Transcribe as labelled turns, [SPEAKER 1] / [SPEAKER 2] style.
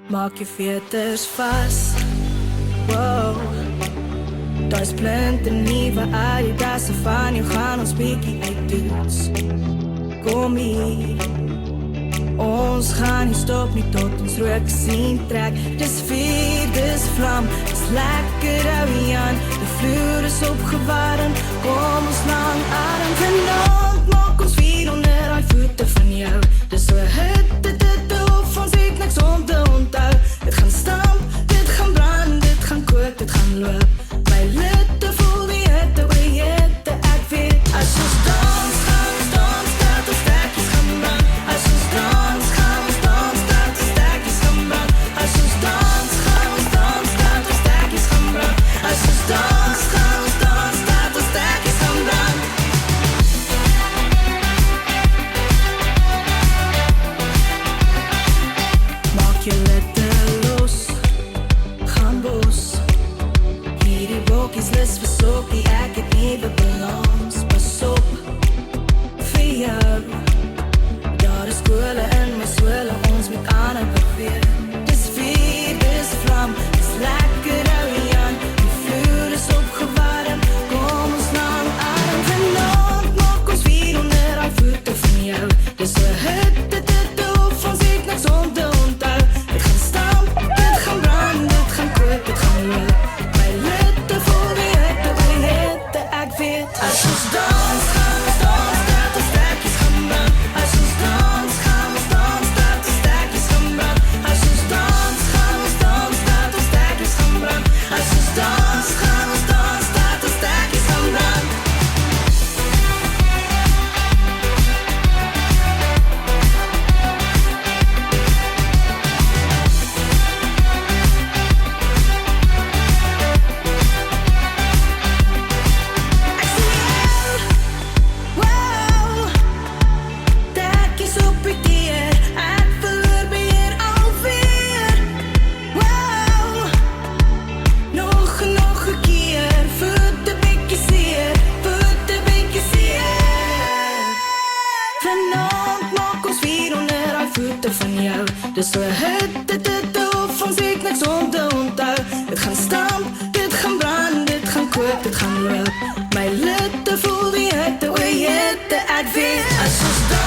[SPEAKER 1] Maak je veters vast. Wow. Daar is blinde nieuwe Adidas van jou gaan ons bietjie uittoets. Kom hier. Ons gaan nie stop nie tot ons rook sien trek. Dis vuur, dis vlam, dis lekker ou Jan. Die vloer is opgewarm, kom ons lang adem. Vanaand maak ons vuur onder die voete van jou. Dis so hitte, of ons het niks om te onthou. Dit gaan stamp, dit gaan brand, dit gaan kook, dit gaan loop. My litte voel die hitte, oor hitte, ek weet. As ons dans, gaan ons dans, dat ons stekkies gaan brand. As ons dans, gaan ons dans, dat ons stekkies gaan brand. As ons dans, gaan ons dans, dat ons stekkies gaan brand. As ons dans, gaan ons dans, dat ons stekkies gaan brand. Maak je litte los, gaan bos. Hierdie bokies lus vir sokkie, ek het nieuwe balans. Pas op, vir jou. Daar is skole in my swole, ons moet aan en beweeg. Dis vuur, dis vlam, dis lekker ou Jan. Die vloer is opgewarm, kom ons lang adem. Vanaand maak ons vuur onder die voete van jou. Dis so hitte, of ons het niks om te onthou. Dit gaan stamp, dit gaan brand, dit gaan kook, dit gaan loop. My litte voel die hitte, oor hitte, ek weet. As ons dans, gaan ons dans, dat ons stekkies gaan brand. As ons dans, gaan ons dans, dat ons stekkies gaan brand. As ons dans, gaan ons dans, dat ons stekkies gaan brand. As ons dans, gaan ons dans, dat ons stekkies gaan brand. Ek sien jou, wow. Tekkies op die keer, ek verloor beheer alweer. Wow. Nog en nog 'n keer, voete bietjie seer, voete bietjie seer. Vanaand maak ons vuur onder die voete van jou. Dis so hitte, of ons het niks om te onthou. Dit gaan stamp, dit gaan brand, dit gaan kook, dit gaan loop. My litte voel die hitte, oor hitte, ek weet. As ons dans,